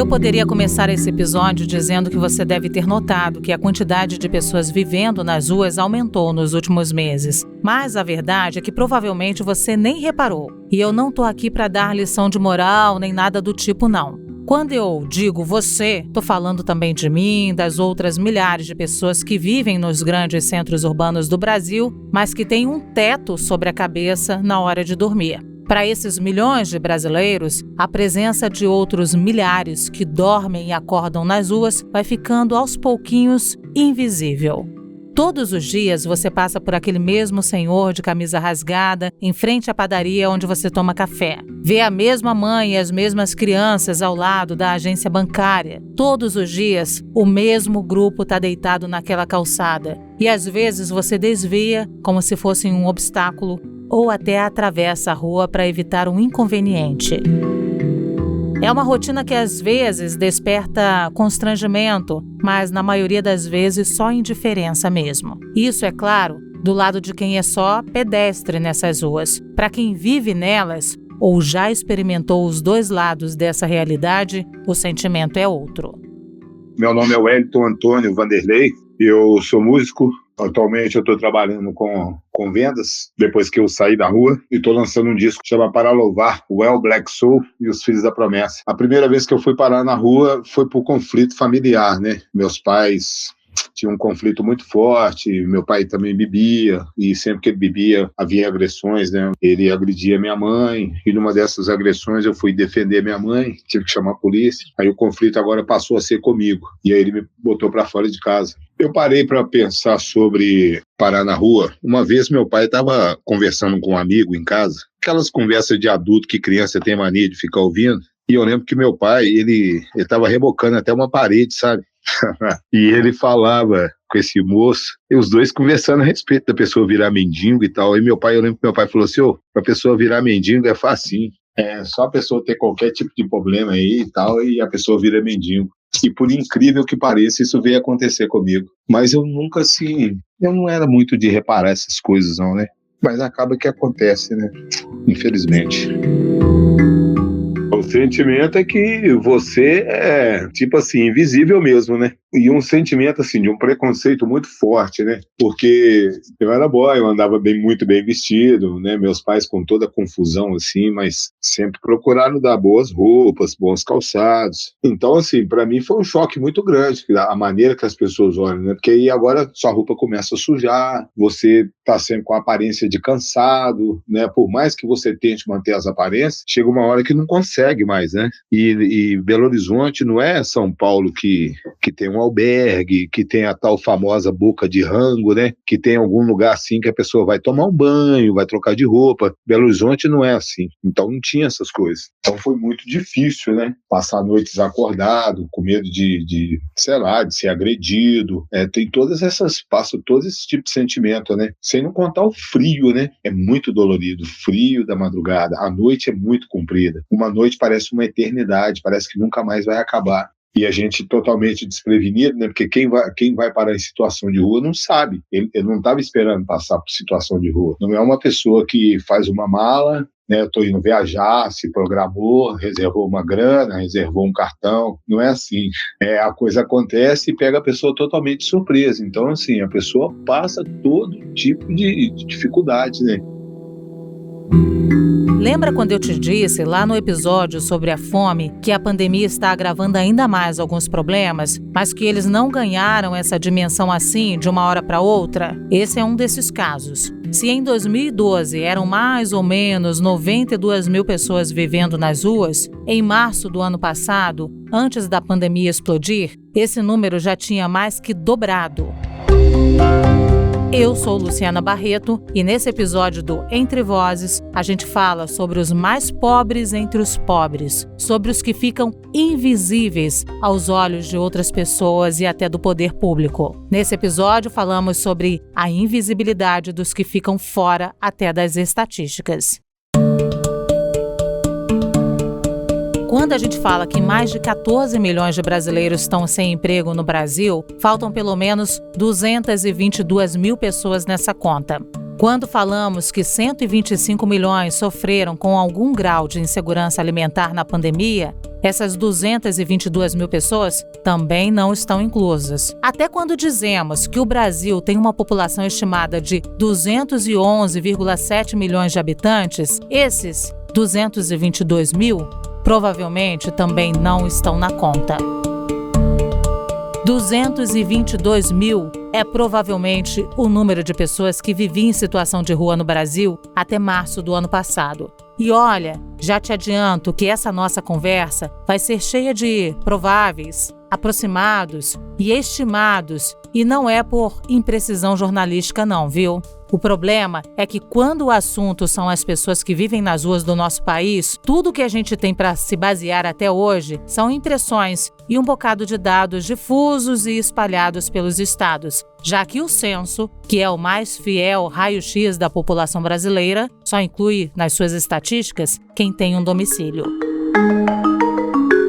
poderia começar esse episódio dizendo que você deve ter notado que a quantidade de pessoas vivendo nas ruas aumentou nos últimos meses. Mas a verdade é que provavelmente você nem reparou. E eu não tô aqui para dar lição de moral nem nada do tipo, não. Quando eu digo você, tô falando também de mim, das outras milhares de pessoas que vivem nos grandes centros urbanos do Brasil, mas que têm um teto sobre a cabeça na hora de dormir. Para esses milhões de brasileiros, a presença de outros milhares que dormem e acordam nas ruas vai ficando aos pouquinhos invisível. Todos os dias você passa por aquele mesmo senhor de camisa rasgada em frente à padaria onde você toma café. Vê a mesma mãe e as mesmas crianças ao lado da agência bancária. Todos os dias, o mesmo grupo está deitado naquela calçada. E às vezes você desvia como se fosse um obstáculo ou até atravessa a rua para evitar um inconveniente. É uma rotina que às vezes desperta constrangimento, mas na maioria das vezes só indiferença mesmo. Isso, é claro, do lado de quem é só pedestre nessas ruas. Para quem vive nelas ou já experimentou os dois lados dessa realidade, o sentimento é outro. Meu nome é Wellington Antônio Vanderlei, eu sou músico. Atualmente eu estou trabalhando com vendas, depois que eu saí da rua, e estou lançando um disco que chama Para Louvar, o El Black Soul e os Filhos da Promessa. A primeira vez que eu fui parar na rua foi por conflito familiar, né? Meus pais tinham um conflito muito forte, meu pai também bebia, e sempre que ele bebia havia agressões, né? Ele agredia minha mãe, e numa dessas agressões eu fui defender minha mãe, tive que chamar a polícia, aí o conflito agora passou a ser comigo, e aí ele me botou para fora de casa. Eu parei para pensar sobre parar na rua. Uma vez meu pai estava conversando com um amigo em casa, aquelas conversas de adulto que criança tem mania de ficar ouvindo, e eu lembro que meu pai, ele estava rebocando até uma parede, sabe? E ele falava com esse moço, e os dois conversando a respeito da pessoa virar mendigo e tal. E meu pai, eu lembro que meu pai falou assim: pra pessoa virar mendigo é facinho, é só a pessoa ter qualquer tipo de problema aí e tal, e a pessoa vira mendigo. E por incrível que pareça, isso veio acontecer comigo. Mas eu nunca, assim, eu não era muito de reparar essas coisas não, né? Mas acaba que acontece, né? Infelizmente. O sentimento é que você é, tipo assim, invisível mesmo, né? E um sentimento, assim, de um preconceito muito forte, né? Porque eu era boy, eu andava muito bem vestido, né? Meus pais com toda a confusão, assim, mas sempre procuraram dar boas roupas, bons calçados. Então, assim, pra mim foi um choque muito grande, a maneira que as pessoas olham, né? Porque aí agora sua roupa começa a sujar, você tá sempre com a aparência de cansado, né? Por mais que você tente manter as aparências, chega uma hora que não consegue mais, né? E Belo Horizonte não é São Paulo que tem um albergue, que tem a tal famosa boca de rango, né? Que tem algum lugar assim que a pessoa vai tomar um banho, vai trocar de roupa. Belo Horizonte não é assim. Então não tinha essas coisas. Então foi muito difícil, né? Passar noites acordado, com medo de sei lá, de ser agredido. Tem passa todo esse tipo de sentimento, né? Sem não contar o frio, né? É muito dolorido. O frio da madrugada. A noite é muito comprida. Uma noite parece uma eternidade, parece que nunca mais vai acabar. E a gente totalmente desprevenido, né? Porque quem vai parar em situação de rua não sabe. Ele não estava esperando passar por situação de rua. Não é uma pessoa que faz uma mala, né? Eu estou indo viajar, se programou, reservou uma grana, reservou um cartão. Não é assim. A coisa acontece e pega a pessoa totalmente surpresa. Então, assim, a pessoa passa todo tipo de dificuldade, né? Lembra quando eu te disse lá no episódio sobre a fome que a pandemia está agravando ainda mais alguns problemas, mas que eles não ganharam essa dimensão assim de uma hora para outra? Esse é um desses casos. Se em 2012 eram mais ou menos 92 mil pessoas vivendo nas ruas, em março do ano passado, antes da pandemia explodir, esse número já tinha mais que dobrado. Eu sou Luciana Barreto e nesse episódio do Entre Vozes, a gente fala sobre os mais pobres entre os pobres, sobre os que ficam invisíveis aos olhos de outras pessoas e até do poder público. Nesse episódio, falamos sobre a invisibilidade dos que ficam fora até das estatísticas. Quando a gente fala que mais de 14 milhões de brasileiros estão sem emprego no Brasil, faltam pelo menos 222 mil pessoas nessa conta. Quando falamos que 125 milhões sofreram com algum grau de insegurança alimentar na pandemia, essas 222 mil pessoas também não estão inclusas. Até quando dizemos que o Brasil tem uma população estimada de 211,7 milhões de habitantes, esses 222 mil provavelmente também não estão na conta. 222 mil é provavelmente o número de pessoas que viviam em situação de rua no Brasil até março do ano passado. E olha, já te adianto que essa nossa conversa vai ser cheia de prováveis, aproximados e estimados, e não é por imprecisão jornalística não, viu? O problema é que quando o assunto são as pessoas que vivem nas ruas do nosso país, tudo que a gente tem para se basear até hoje são impressões e um bocado de dados difusos e espalhados pelos estados, já que o censo, que é o mais fiel raio-x da população brasileira, só inclui nas suas estatísticas quem tem um domicílio.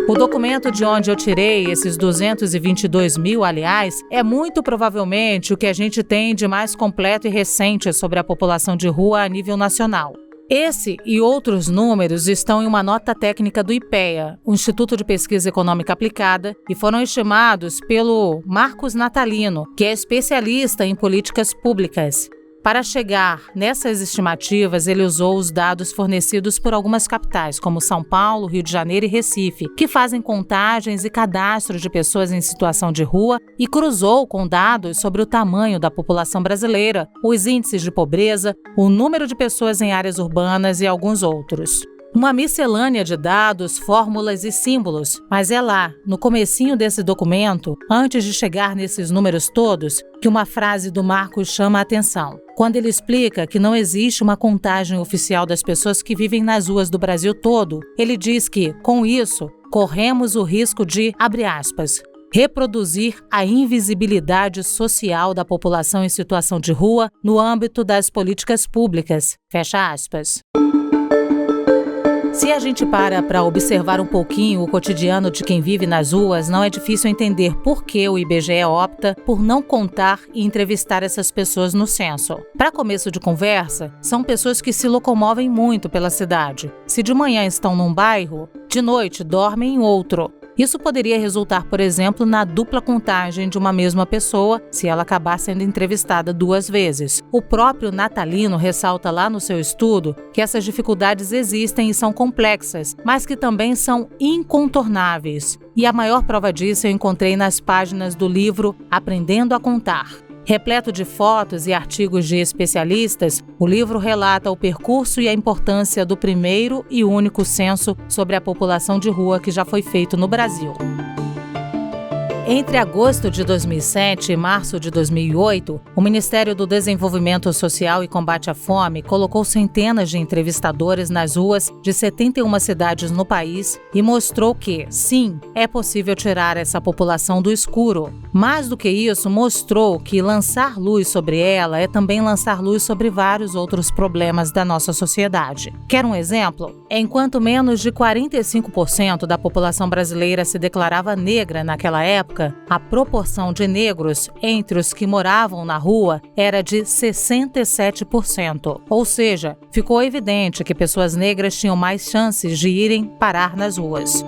O documento de onde eu tirei esses 222 mil, aliás, é muito provavelmente o que a gente tem de mais completo e recente sobre a população de rua a nível nacional. Esse e outros números estão em uma nota técnica do IPEA, o Instituto de Pesquisa Econômica Aplicada, e foram estimados pelo Marcos Natalino, que é especialista em políticas públicas. Para chegar nessas estimativas, ele usou os dados fornecidos por algumas capitais, como São Paulo, Rio de Janeiro e Recife, que fazem contagens e cadastros de pessoas em situação de rua, e cruzou com dados sobre o tamanho da população brasileira, os índices de pobreza, o número de pessoas em áreas urbanas e alguns outros. Uma miscelânea de dados, fórmulas e símbolos, mas é lá, no comecinho desse documento, antes de chegar nesses números todos, que uma frase do Marcos chama a atenção. Quando ele explica que não existe uma contagem oficial das pessoas que vivem nas ruas do Brasil todo, ele diz que, com isso, corremos o risco de, abre aspas, reproduzir a invisibilidade social da população em situação de rua no âmbito das políticas públicas, fecha aspas. Se a gente para observar um pouquinho o cotidiano de quem vive nas ruas, não é difícil entender por que o IBGE opta por não contar e entrevistar essas pessoas no censo. Para começo de conversa, são pessoas que se locomovem muito pela cidade. Se de manhã estão num bairro, de noite dormem em outro. Isso poderia resultar, por exemplo, na dupla contagem de uma mesma pessoa, se ela acabar sendo entrevistada 2 vezes. O próprio Natalino ressalta lá no seu estudo que essas dificuldades existem e são complexas, mas que também são incontornáveis. E a maior prova disso eu encontrei nas páginas do livro Aprendendo a Contar. Repleto de fotos e artigos de especialistas, o livro relata o percurso e a importância do primeiro e único censo sobre a população de rua que já foi feito no Brasil. Entre agosto de 2007 e março de 2008, o Ministério do Desenvolvimento Social e Combate à Fome colocou centenas de entrevistadores nas ruas de 71 cidades no país e mostrou que, sim, é possível tirar essa população do escuro. Mais do que isso, mostrou que lançar luz sobre ela é também lançar luz sobre vários outros problemas da nossa sociedade. Quer um exemplo? Enquanto menos de 45% da população brasileira se declarava negra naquela época, a proporção de negros entre os que moravam na rua era de 67%. Ou seja, ficou evidente que pessoas negras tinham mais chances de irem parar nas ruas.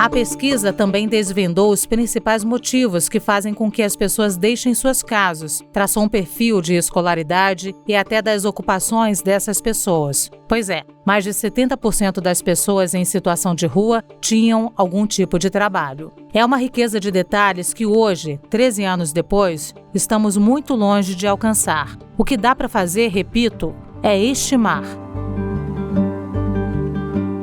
A pesquisa também desvendou os principais motivos que fazem com que as pessoas deixem suas casas, traçou um perfil de escolaridade e até das ocupações dessas pessoas. Pois é, mais de 70% das pessoas em situação de rua tinham algum tipo de trabalho. É uma riqueza de detalhes que hoje, 13 anos depois, estamos muito longe de alcançar. O que dá para fazer, repito, é estimar.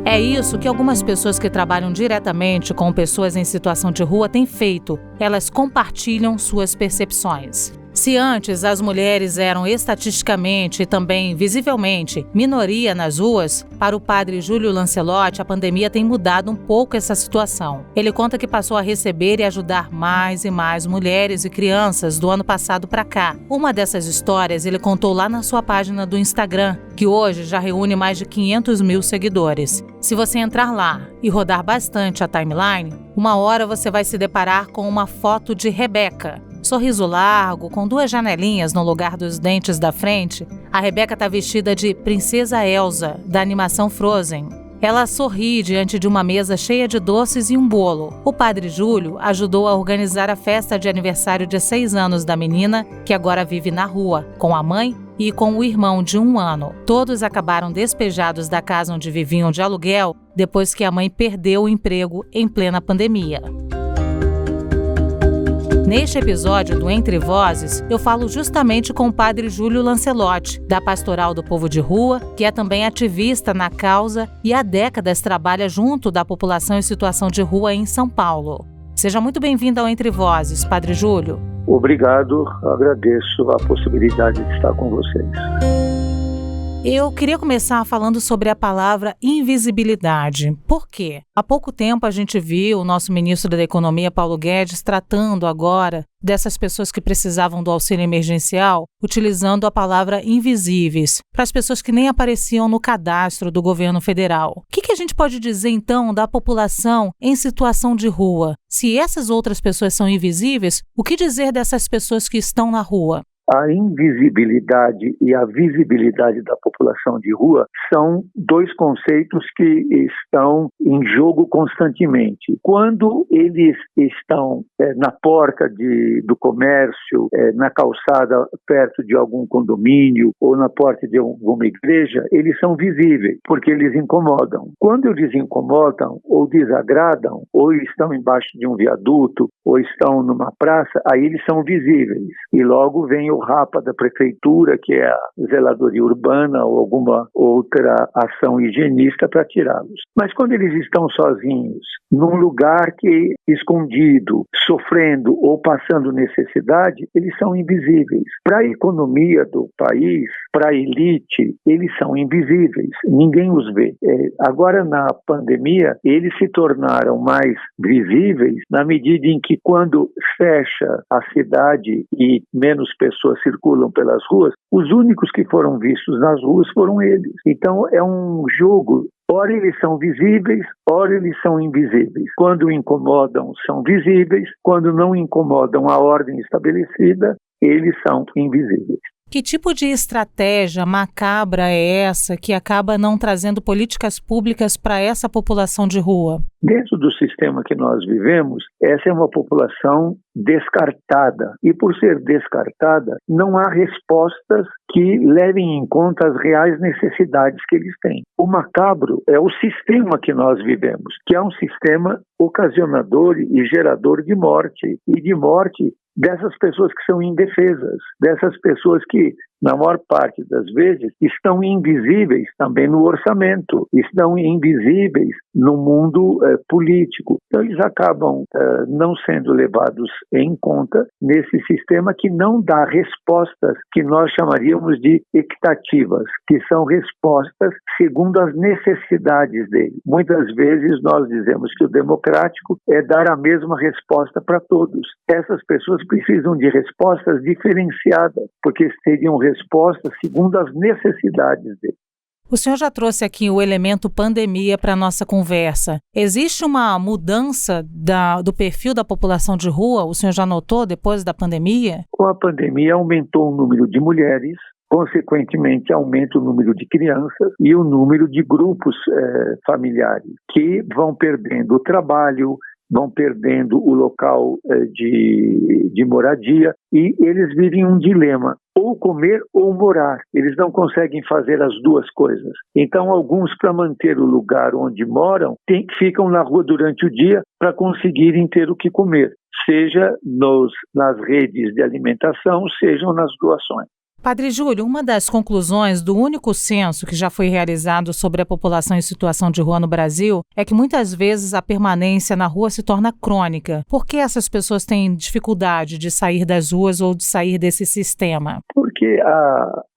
É isso que algumas pessoas que trabalham diretamente com pessoas em situação de rua têm feito. Elas compartilham suas percepções. Se antes as mulheres eram estatisticamente e também visivelmente minoria nas ruas, para o padre Júlio Lancelotti a pandemia tem mudado um pouco essa situação. Ele conta que passou a receber e ajudar mais e mais mulheres e crianças do ano passado para cá. Uma dessas histórias ele contou lá na sua página do Instagram, que hoje já reúne mais de 500 mil seguidores. Se você entrar lá e rodar bastante a timeline, uma hora você vai se deparar com uma foto de Rebeca. sorriso largo, com 2 janelinhas no lugar dos dentes da frente, a Rebeca está vestida de Princesa Elsa, da animação Frozen. Ela sorri diante de uma mesa cheia de doces e um bolo. O padre Júlio ajudou a organizar a festa de aniversário de 6 anos da menina, que agora vive na rua, com a mãe e com o irmão de 1 ano. Todos acabaram despejados da casa onde viviam de aluguel depois que a mãe perdeu o emprego em plena pandemia. Neste episódio do Entre Vozes, eu falo justamente com o padre Júlio Lancelotti, da Pastoral do Povo de Rua, que é também ativista na causa e há décadas trabalha junto da população em situação de rua em São Paulo. Seja muito bem-vindo ao Entre Vozes, padre Júlio. Obrigado, agradeço a possibilidade de estar com vocês. Eu queria começar falando sobre a palavra invisibilidade. Por quê? Há pouco tempo a gente viu o nosso ministro da Economia, Paulo Guedes, tratando agora dessas pessoas que precisavam do auxílio emergencial, utilizando a palavra invisíveis, para as pessoas que nem apareciam no cadastro do governo federal. O que a gente pode dizer, então, da população em situação de rua? Se essas outras pessoas são invisíveis, o que dizer dessas pessoas que estão na rua? A invisibilidade e a visibilidade da população de rua são 2 conceitos que estão em jogo constantemente. Quando eles estão na porta do comércio, na calçada perto de algum condomínio ou na porta de alguma igreja, eles são visíveis, porque eles incomodam. Quando eles incomodam ou desagradam, ou estão embaixo de um viaduto, ou estão numa praça, aí eles são visíveis. E logo vem o rapa da prefeitura, que é a zeladoria urbana ou alguma outra ação higienista para tirá-los. Mas quando eles estão sozinhos, num lugar escondido, sofrendo ou passando necessidade, eles são invisíveis. Para a economia do país, para a elite, eles são invisíveis. Ninguém os vê. Agora, na pandemia, eles se tornaram mais visíveis na medida em que, quando fecha a cidade e menos pessoas circulam pelas ruas, os únicos que foram vistos nas ruas foram eles. Então é um jogo, ora eles são visíveis, ora eles são invisíveis. Quando incomodam, são visíveis, quando não incomodam a ordem estabelecida, eles são invisíveis. Que tipo de estratégia macabra é essa que acaba não trazendo políticas públicas para essa população de rua? Dentro do sistema que nós vivemos, essa é uma população descartada. E por ser descartada, não há respostas que levem em conta as reais necessidades que eles têm. O macabro é o sistema que nós vivemos, que é um sistema ocasionador e gerador de morte. E de morte dessas pessoas que são indefesas, dessas pessoas que, na maior parte das vezes, estão invisíveis também no orçamento, estão invisíveis no mundo político. Então, eles acabam não sendo levados em conta nesse sistema que não dá respostas que nós chamaríamos de equitativas, que são respostas segundo as necessidades dele. Muitas vezes nós dizemos que o democrático é dar a mesma resposta para todos. Essas pessoas precisam de respostas diferenciadas, porque seriam respostas segundo as necessidades dele. O senhor já trouxe aqui o elemento pandemia para a nossa conversa. Existe uma mudança do perfil da população de rua? O senhor já notou depois da pandemia? Com a pandemia aumentou o número de mulheres, consequentemente aumenta o número de crianças e o número de grupos familiares que vão perdendo o trabalho, vão perdendo o local de moradia e eles vivem um dilema, ou comer ou morar. Eles não conseguem fazer as 2 coisas. Então, alguns, para manter o lugar onde moram, ficam na rua durante o dia para conseguirem ter o que comer, seja nas redes de alimentação, sejam nas doações. Padre Júlio, uma das conclusões do único censo que já foi realizado sobre a população em situação de rua no Brasil é que muitas vezes a permanência na rua se torna crônica. Por que essas pessoas têm dificuldade de sair das ruas ou de sair desse sistema? Porque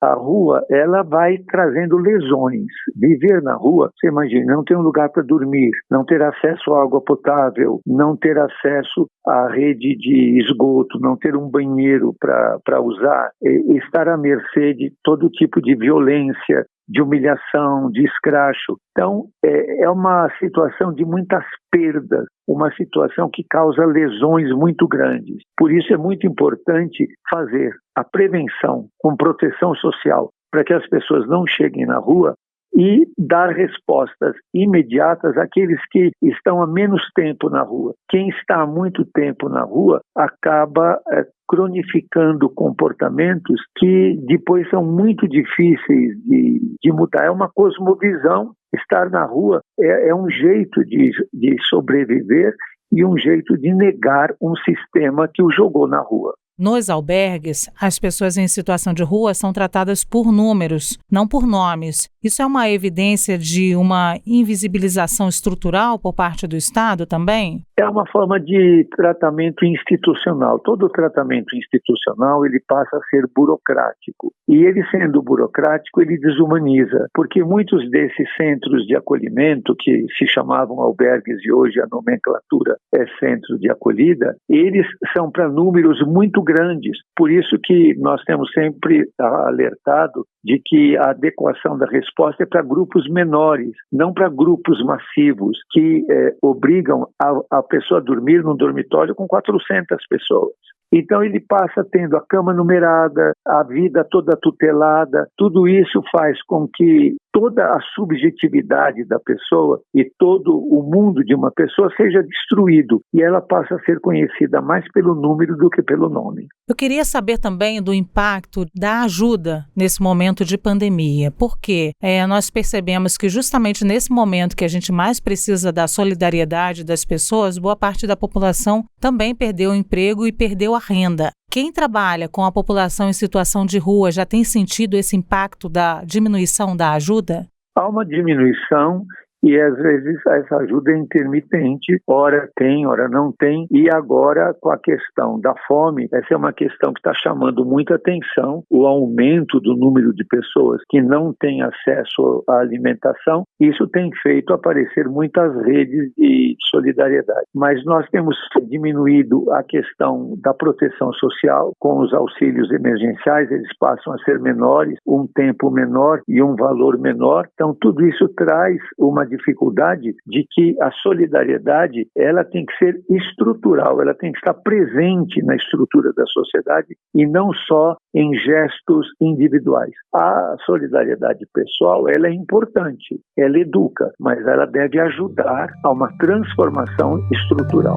a rua, ela vai trazendo lesões. Viver na rua, você imagina, não ter um lugar para dormir, não ter acesso à água potável, não ter acesso à rede de esgoto, não ter um banheiro para usar, estar à mercê de todo tipo de violência, de humilhação, de escracho. Então, é uma situação de muitas perdas, uma situação que causa lesões muito grandes. Por isso é muito importante fazer a prevenção com proteção social, para que as pessoas não cheguem na rua, e dar respostas imediatas àqueles que estão há menos tempo na rua. Quem está há muito tempo na rua acaba cronificando comportamentos que depois são muito difíceis de mudar. É uma cosmovisão. Estar na rua é um jeito de sobreviver e um jeito de negar um sistema que o jogou na rua. Nos albergues, as pessoas em situação de rua são tratadas por números, não por nomes. Isso é uma evidência de uma invisibilização estrutural por parte do Estado também? É uma forma de tratamento institucional. Todo tratamento institucional ele passa a ser burocrático. E ele sendo burocrático, ele desumaniza. Porque muitos desses centros de acolhimento, que se chamavam albergues e hoje a nomenclatura é centro de acolhida, eles são para números muito grandes. Por isso que nós temos sempre alertado de que a adequação da resposta é para grupos menores, não para grupos massivos, que obrigam a pessoa a dormir num dormitório com 400 pessoas. Então ele passa tendo a cama numerada, a vida toda tutelada. Tudo isso faz com que toda a subjetividade da pessoa e todo o mundo de uma pessoa seja destruído e ela passa a ser conhecida mais pelo número do que pelo nome. Eu queria saber também do impacto da ajuda nesse momento de pandemia, porque nós percebemos que justamente nesse momento que a gente mais precisa da solidariedade das pessoas, boa parte da população também perdeu o emprego e perdeu a renda. Quem trabalha com a população em situação de rua já tem sentido esse impacto da diminuição da ajuda? Há uma diminuição e às vezes essa ajuda é intermitente, ora tem, ora não tem. E agora com a questão da fome, essa é uma questão que está chamando muita atenção, o aumento do número de pessoas que não têm acesso à alimentação. Isso tem feito aparecer muitas redes de solidariedade. Mas nós temos diminuído a questão da proteção social com os auxílios emergenciais, eles passam a ser menores, um tempo menor e um valor menor. Então tudo isso traz uma dificuldade de que a solidariedade ela tem que ser estrutural, ela tem que estar presente na estrutura da sociedade e não só em gestos individuais. A solidariedade pessoal ela é importante, ela educa, mas ela deve ajudar a uma transformação estrutural.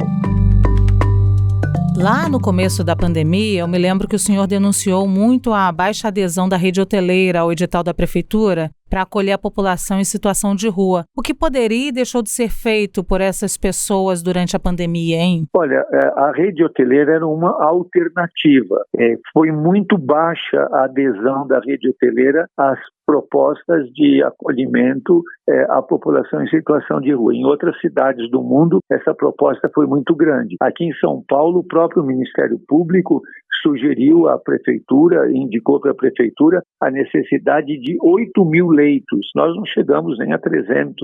Lá no começo da pandemia, eu me lembro que o senhor denunciou muito a baixa adesão da rede hoteleira ao edital da prefeitura para acolher a população em situação de rua. O que poderia e deixou de ser feito por essas pessoas durante a pandemia, hein? Olha, a rede hoteleira era uma alternativa. Foi muito baixa a adesão da rede hoteleira às propostas de acolhimento à população em situação de rua. Em outras cidades do mundo, essa proposta foi muito grande. Aqui em São Paulo, o próprio Ministério Público sugeriu à prefeitura, indicou para a prefeitura a necessidade de 8.000 leitos. Nós não chegamos nem a 300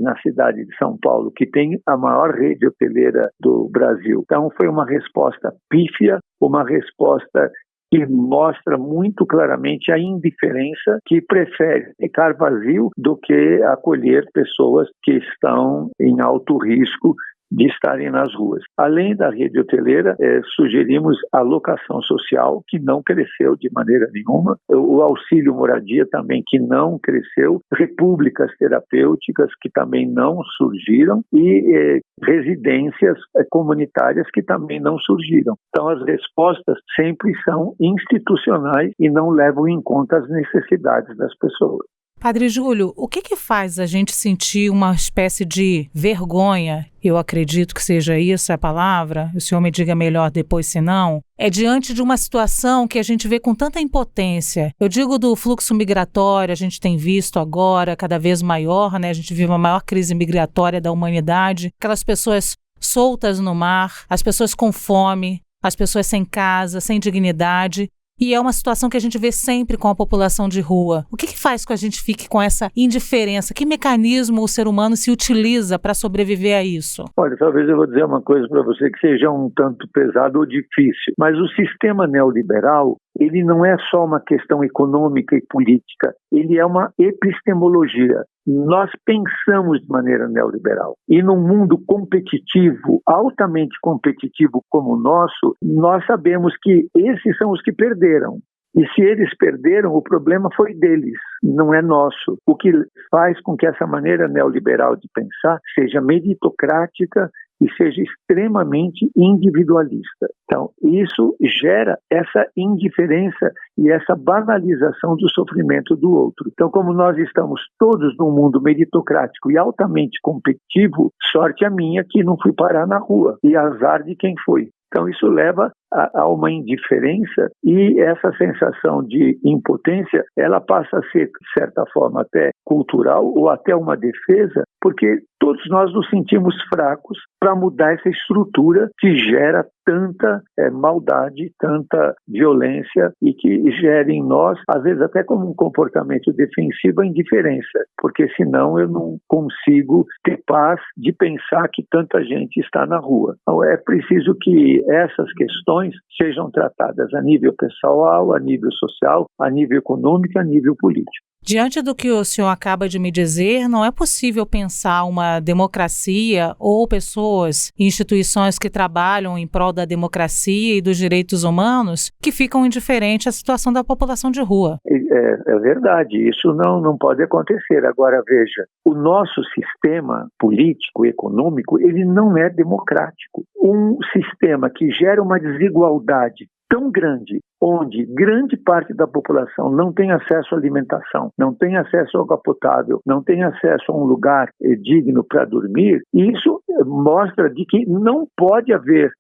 na cidade de São Paulo, que tem a maior rede hoteleira do Brasil. Então foi uma resposta pífia, uma resposta que mostra muito claramente a indiferença, que prefere ficar vazio do que acolher pessoas que estão em alto risco de estarem nas ruas. Além da rede hoteleira, sugerimos a locação social, que não cresceu de maneira nenhuma, o auxílio moradia também, que não cresceu, repúblicas terapêuticas, que também não surgiram, e residências comunitárias, que também não surgiram. Então, as respostas sempre são institucionais e não levam em conta as necessidades das pessoas. Padre Júlio, o que faz a gente sentir uma espécie de vergonha? Eu acredito que seja isso a palavra, o senhor me diga melhor depois se não. É diante de uma situação que a gente vê com tanta impotência. Eu digo do fluxo migratório, a gente tem visto agora cada vez maior, né? A gente vive a maior crise migratória da humanidade. Aquelas pessoas soltas no mar, as pessoas com fome, as pessoas sem casa, sem dignidade. E é uma situação que a gente vê sempre com a população de rua. O que faz com que a gente fique com essa indiferença? Que mecanismo o ser humano se utiliza para sobreviver a isso? Olha, talvez eu vou dizer uma coisa para você que seja um tanto pesado ou difícil, mas o sistema neoliberal, ele não é só uma questão econômica e política, ele é uma epistemologia. Nós pensamos de maneira neoliberal. E num mundo competitivo, altamente competitivo como o nosso, nós sabemos que esses são os que perderam. E se eles perderam, o problema foi deles, não é nosso. O que faz com que essa maneira neoliberal de pensar seja meritocrática e seja extremamente individualista. Então, isso gera essa indiferença e essa banalização do sofrimento do outro. Então, como nós estamos todos num mundo meritocrático e altamente competitivo, sorte a minha que não fui parar na rua, e azar de quem foi. Então, isso leva a uma indiferença, e essa sensação de impotência, ela passa a ser, de certa forma, até cultural ou até uma defesa, porque todos nós nos sentimos fracos para mudar essa estrutura que gera tanta maldade, tanta violência e que gera em nós, às vezes até como um comportamento defensivo, a indiferença, porque senão eu não consigo ter paz de pensar que tanta gente está na rua. Então é preciso que essas questões sejam tratadas a nível pessoal, a nível social, a nível econômico, a nível político. Diante do que o senhor acaba de me dizer, não é possível pensar uma democracia ou pessoas, instituições que trabalham em prol da democracia e dos direitos humanos que ficam indiferentes à situação da população de rua. É verdade, isso não pode acontecer. Agora, veja, o nosso sistema político e econômico, ele não é democrático. Um sistema que gera uma desigualdade tão grande, onde grande parte da população não tem acesso à alimentação, não tem acesso à água potável, não tem acesso a um lugar digno para dormir, isso mostra de que não pode haver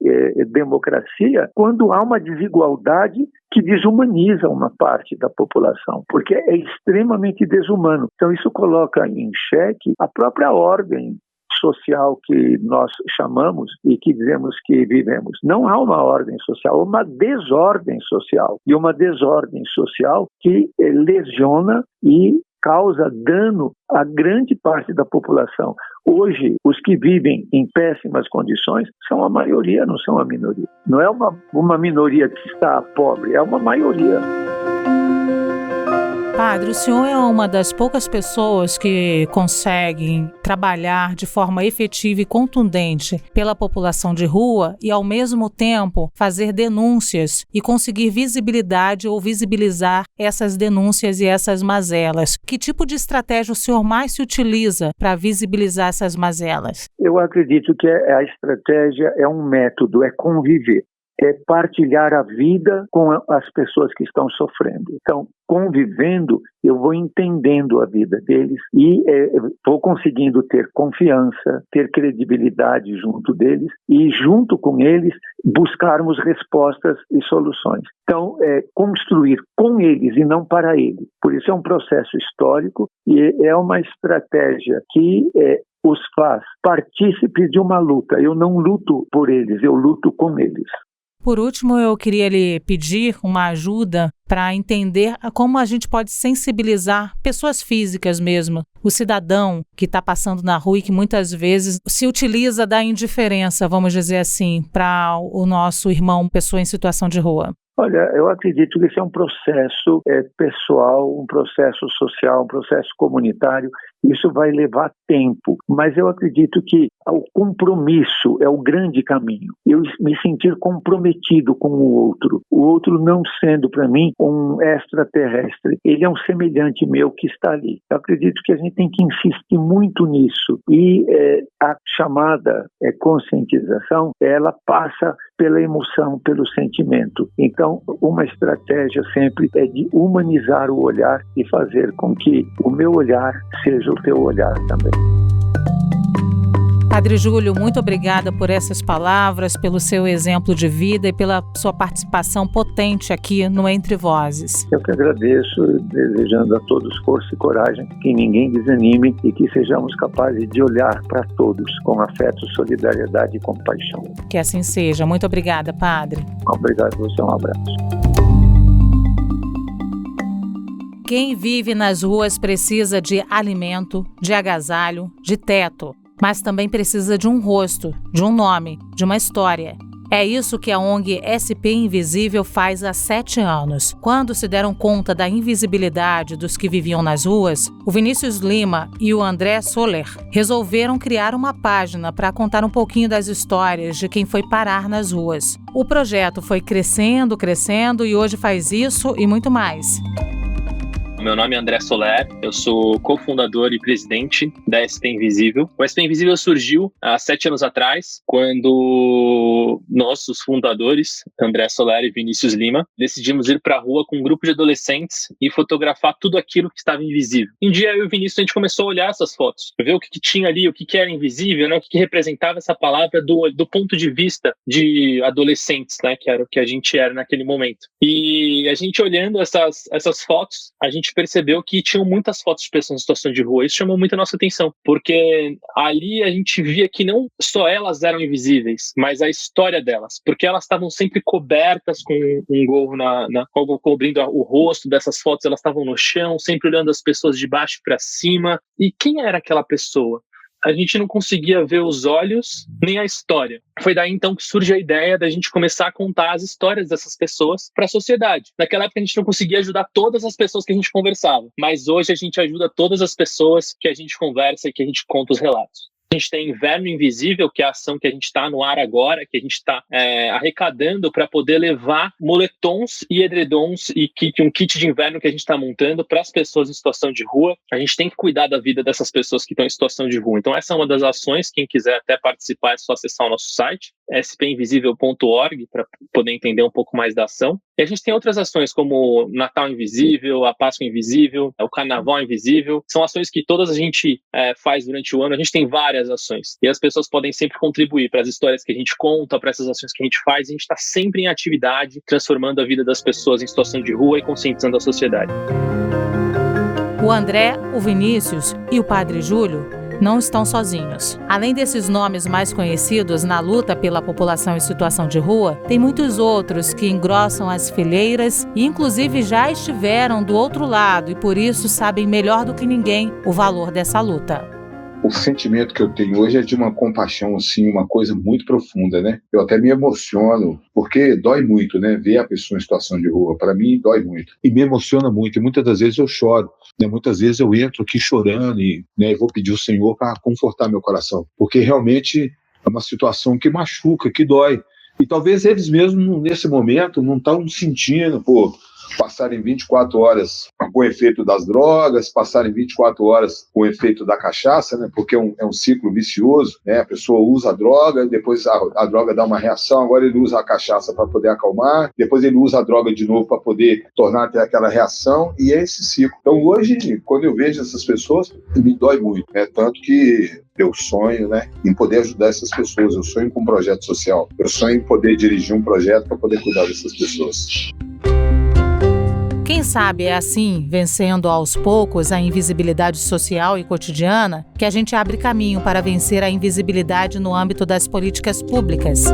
democracia quando há uma desigualdade que desumaniza uma parte da população, porque é extremamente desumano. Então isso coloca em xeque a própria ordem social que nós chamamos e que dizemos que vivemos. Não há uma ordem social, há uma desordem social. E uma desordem social que lesiona e causa dano a grande parte da população. Hoje, os que vivem em péssimas condições são a maioria, não são a minoria. Não é uma minoria que está pobre, é uma maioria. Padre, o senhor é uma das poucas pessoas que conseguem trabalhar de forma efetiva e contundente pela população de rua e, ao mesmo tempo, fazer denúncias e conseguir visibilidade ou visibilizar essas denúncias e essas mazelas. Que tipo de estratégia o senhor mais se utiliza para visibilizar essas mazelas? Eu acredito que a estratégia é um método, é conviver. É partilhar a vida com as pessoas que estão sofrendo. Então, convivendo, eu vou entendendo a vida deles e vou conseguindo ter confiança, ter credibilidade junto deles e, junto com eles, buscarmos respostas e soluções. Então, construir com eles e não para eles. Por isso é um processo histórico e é uma estratégia que os faz partícipes de uma luta. Eu não luto por eles, eu luto com eles. Por último, eu queria lhe pedir uma ajuda para entender como a gente pode sensibilizar pessoas físicas mesmo, o cidadão que está passando na rua e que muitas vezes se utiliza da indiferença, vamos dizer assim, para o nosso irmão, pessoa em situação de rua. Olha, eu acredito que esse é um processo pessoal, um processo social, um processo comunitário. Isso vai levar tempo, mas eu acredito que o compromisso é o grande caminho. Eu me sentir comprometido com o outro não sendo para mim um extraterrestre. Ele é um semelhante meu que está ali. Eu acredito que a gente tem que insistir muito nisso. E a chamada conscientização, ela passa pela emoção, pelo sentimento. Então, uma estratégia sempre é de humanizar o olhar e fazer com que o meu olhar seja o teu olhar também. Padre Júlio, muito obrigada por essas palavras, pelo seu exemplo de vida e pela sua participação potente aqui no Entre Vozes. Eu que agradeço, desejando a todos força e coragem, que ninguém desanime e que sejamos capazes de olhar para todos com afeto, solidariedade e compaixão. Que assim seja. Muito obrigada, Padre. Obrigado, você. Um abraço. Quem vive nas ruas precisa de alimento, de agasalho, de teto, mas também precisa de um rosto, de um nome, de uma história. É isso que a ONG SP Invisível faz há 7 anos. Quando se deram conta da invisibilidade dos que viviam nas ruas, o Vinícius Lima e o André Soler resolveram criar uma página para contar um pouquinho das histórias de quem foi parar nas ruas. O projeto foi crescendo e hoje faz isso e muito mais. Meu nome é André Soler, eu sou cofundador e presidente da SP Invisível. O SP Invisível surgiu há 7 anos atrás, quando nós, os fundadores, André Soler e Vinícius Lima, decidimos ir para a rua com um grupo de adolescentes e fotografar tudo aquilo que estava invisível. Um dia eu e o Vinícius, a gente começou a olhar essas fotos, ver o que tinha ali, o que era invisível, né? O que representava essa palavra do ponto de vista de adolescentes, né? Que era o que a gente era naquele momento. E a gente olhando essas fotos, a gente percebeu que tinham muitas fotos de pessoas em situação de rua. Isso chamou muito a nossa atenção, porque ali a gente via que não só elas eram invisíveis, mas a história delas, porque elas estavam sempre cobertas com um gorro cobrindo o rosto dessas fotos, elas estavam no chão, sempre olhando as pessoas de baixo para cima. E quem era aquela pessoa? A gente não conseguia ver os olhos nem a história. Foi daí então que surge a ideia da gente começar a contar as histórias dessas pessoas para a sociedade. Naquela época a gente não conseguia ajudar todas as pessoas que a gente conversava, mas hoje a gente ajuda todas as pessoas que a gente conversa e que a gente conta os relatos. A gente tem Inverno Invisível, que é a ação que a gente está no ar agora, que a gente está arrecadando para poder levar moletons e edredons e um kit de inverno que a gente está montando para as pessoas em situação de rua. A gente tem que cuidar da vida dessas pessoas que estão em situação de rua. Então essa é uma das ações. Quem quiser até participar é só acessar o nosso site, spinvisível.org, para poder entender um pouco mais da ação. E a gente tem outras ações como Natal Invisível, a Páscoa Invisível, o Carnaval Invisível. São ações que todas a gente faz durante o ano. A gente tem várias ações. E as pessoas podem sempre contribuir para as histórias que a gente conta, para essas ações que a gente faz. A gente está sempre em atividade, transformando a vida das pessoas em situação de rua e conscientizando a sociedade. O André, o Vinícius e o Padre Júlio não estão sozinhos. Além desses nomes mais conhecidos na luta pela população em situação de rua, tem muitos outros que engrossam as fileiras e inclusive já estiveram do outro lado e por isso sabem melhor do que ninguém o valor dessa luta. O sentimento que eu tenho hoje é de uma compaixão, assim, uma coisa muito profunda, né? Eu até me emociono, porque dói muito, né? Ver a pessoa em situação de rua, para mim dói muito. E me emociona muito, e muitas das vezes eu choro, né? Muitas vezes eu entro aqui chorando e, né, vou pedir ao Senhor para confortar meu coração, porque realmente é uma situação que machuca, que dói. E talvez eles mesmos, nesse momento, não estão sentindo, passarem 24 horas com o efeito das drogas, passarem 24 horas com o efeito da cachaça, né? Porque é um ciclo vicioso, né? A pessoa usa a droga, depois a droga dá uma reação, agora ele usa a cachaça para poder acalmar, depois ele usa a droga de novo para poder tornar até aquela reação, e é esse ciclo. Então hoje, quando eu vejo essas pessoas, me dói muito, né? Tanto que eu sonho, né, em poder ajudar essas pessoas, eu sonho com um projeto social, eu sonho em poder dirigir um projeto para poder cuidar dessas pessoas. Quem sabe é assim, vencendo aos poucos a invisibilidade social e cotidiana, que a gente abre caminho para vencer a invisibilidade no âmbito das políticas públicas.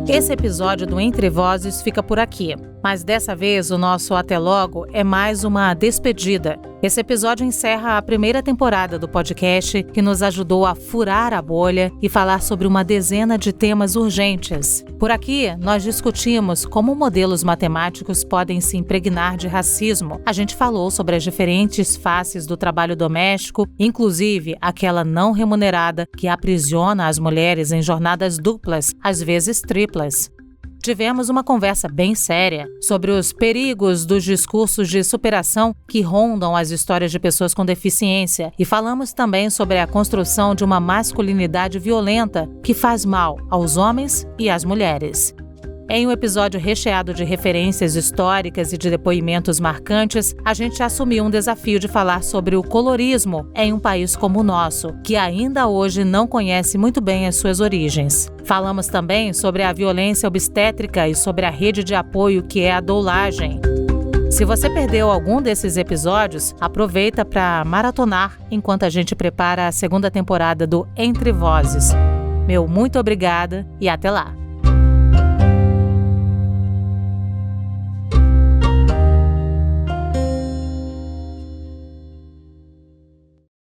Esse episódio do Entre Vozes fica por aqui, mas dessa vez o nosso Até Logo é mais uma despedida. Esse episódio encerra a primeira temporada do podcast que nos ajudou a furar a bolha e falar sobre uma dezena de temas urgentes. Por aqui, nós discutimos como modelos matemáticos podem se impregnar de racismo. A gente falou sobre as diferentes faces do trabalho doméstico, inclusive aquela não remunerada que aprisiona as mulheres em jornadas duplas, às vezes triplas. Tivemos uma conversa bem séria sobre os perigos dos discursos de superação que rondam as histórias de pessoas com deficiência e falamos também sobre a construção de uma masculinidade violenta que faz mal aos homens e às mulheres. Em um episódio recheado de referências históricas e de depoimentos marcantes, a gente assumiu um desafio de falar sobre o colorismo em um país como o nosso, que ainda hoje não conhece muito bem as suas origens. Falamos também sobre a violência obstétrica e sobre a rede de apoio que é a doulagem. Se você perdeu algum desses episódios, aproveita para maratonar enquanto a gente prepara a segunda temporada do Entre Vozes. Meu muito obrigada e até lá!